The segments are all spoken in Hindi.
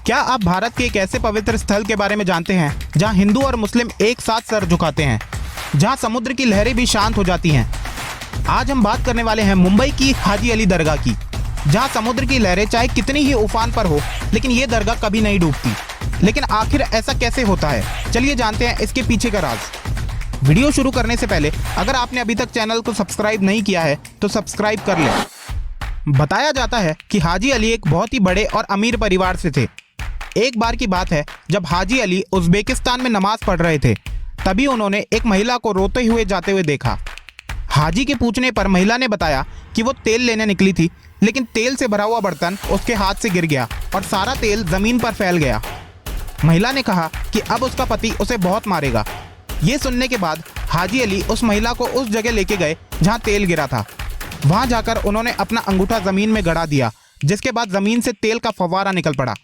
क्या आप भारत के एक ऐसे पवित्र स्थल के बारे में जानते हैं जहां हिंदू और मुस्लिम एक साथ सर झुकाते हैं, जहां समुद्र की लहरें भी शांत हो जाती हैं? आज हम बात करने वाले हैं मुंबई की हाजी अली दरगाह की, जहां समुद्र की लहरें चाहे कितनी ही उफान पर हो, लेकिन ये दरगाह कभी नहीं डूबती। लेकिन आखिर ऐसा कैसे होता है, चलिए जानते हैं इसके पीछे का राज। वीडियो शुरू करने से पहले अगर आपने अभी तक चैनल को सब्सक्राइब नहीं किया है तो सब्सक्राइब कर लें। बताया जाता है कि हाजी अली एक बहुत ही बड़े और अमीर परिवार से थे। एक बार की बात है, जब हाजी अली उज़्बेकिस्तान में नमाज पढ़ रहे थे, तभी उन्होंने एक महिला को रोते हुए जाते हुए देखा। हाजी के पूछने पर महिला ने बताया कि वो तेल लेने निकली थी, लेकिन तेल से भरा हुआ बर्तन उसके हाथ से गिर गया और सारा तेल जमीन पर फैल गया। महिला ने कहा कि अब उसका पति उसे बहुत मारेगा। ये सुनने के बाद हाजी अली उस महिला को उस जगह लेके गए जहां तेल गिरा था। वहां जाकर उन्होंने अपना अंगूठा जमीन में गड़ा दिया, जिसके बाद जमीन से तेल का फव्वारा निकल पड़ा।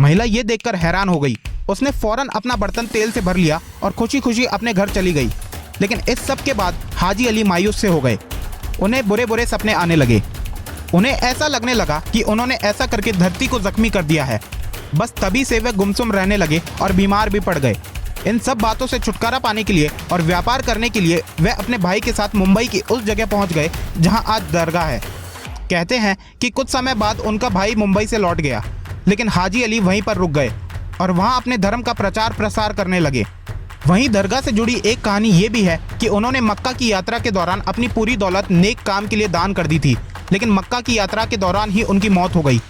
महिला ये देखकर हैरान हो गई। उसने फौरन अपना बर्तन तेल से भर लिया और खुशी खुशी अपने घर चली गई। लेकिन इस सब के बाद हाजी अली मायूस से हो गए। उन्हें बुरे बुरे सपने आने लगे। उन्हें ऐसा लगने लगा कि उन्होंने ऐसा करके धरती को जख्मी कर दिया है। बस तभी से वे गुमसुम रहने लगे और बीमार भी पड़ गए। इन सब बातों से छुटकारा पाने के लिए और व्यापार करने के लिए वे अपने भाई के साथ मुंबई की उस जगह पहुंच गए जहां आज दरगाह है। कहते हैं कि कुछ समय बाद उनका भाई मुंबई से लौट गया, लेकिन हाजी अली वहीं पर रुक गए और वहां अपने धर्म का प्रचार प्रसार करने लगे। वहीं दरगाह से जुड़ी एक कहानी ये भी है कि उन्होंने मक्का की यात्रा के दौरान अपनी पूरी दौलत नेक काम के लिए दान कर दी थी, लेकिन मक्का की यात्रा के दौरान ही उनकी मौत हो गई।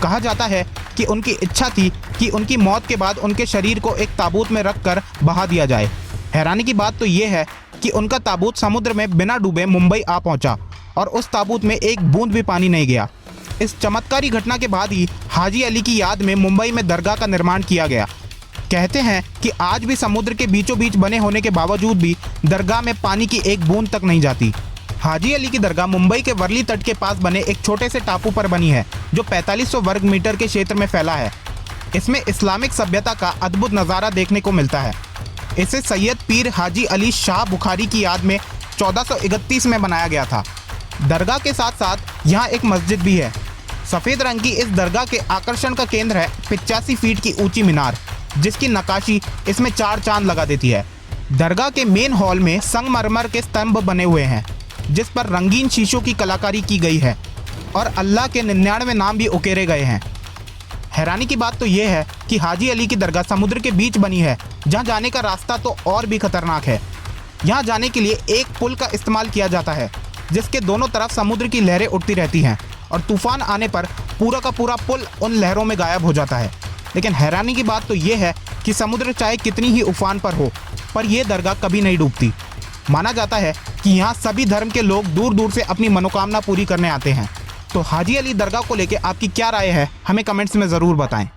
कहा जाता है कि उनकी इच्छा थी कि उनकी मौत के बाद उनके शरीर को एक ताबूत में रखकर बहा दिया जाए। हैरानी की बात तो ये है कि उनका ताबूत समुद्र में बिना डूबे मुंबई आ पहुंचा और उस ताबूत में एक बूंद भी पानी नहीं गया। इस चमत्कारी घटना के बाद ही हाजी अली की याद में मुंबई में दरगाह का निर्माण किया गया। कहते हैं कि आज भी समुद्र के बीचों बीच बने होने के बावजूद भी दरगाह में पानी की एक बूंद तक नहीं जाती। हाजी अली की दरगाह मुंबई के वर्ली तट के पास बने एक छोटे से टापू पर बनी है, जो 4500 वर्ग मीटर के क्षेत्र में फैला है। इसमें इस्लामिक सभ्यता का अद्भुत नज़ारा देखने को मिलता है। इसे सैयद पीर हाजी अली शाह बुखारी की याद में 1431 में बनाया गया था। दरगाह के साथ साथ यहाँ एक मस्जिद भी है। सफ़ेद रंग की इस दरगाह के आकर्षण का केंद्र है 85 फीट की ऊंची मीनार, जिसकी नक्काशी इसमें 4 चांद लगा देती है। दरगाह के मेन हॉल में संगमरमर के स्तंभ बने हुए हैं, जिस पर रंगीन शीशों की कलाकारी की गई है और अल्लाह के 99 नाम भी उकेरे गए हैं। हैरानी की बात तो यह है कि हाजी अली की दरगाह समुद्र के बीच बनी है, जहां जाने का रास्ता तो और भी खतरनाक है। यहां जाने के लिए एक पुल का इस्तेमाल किया जाता है, जिसके दोनों तरफ समुद्र की लहरें उठती रहती हैं और तूफान आने पर पूरा का पूरा पुल उन लहरों में गायब हो जाता है। लेकिन हैरानी की बात तो यह है कि समुद्र चाहे कितनी ही उफान पर हो, पर यह दरगाह कभी नहीं डूबती। माना जाता है कि यहाँ सभी धर्म के लोग दूर दूर से अपनी मनोकामना पूरी करने आते हैं। तो हाजी अली दरगाह को लेकर आपकी क्या राय है, हमें कमेंट्स में ज़रूर बताएं।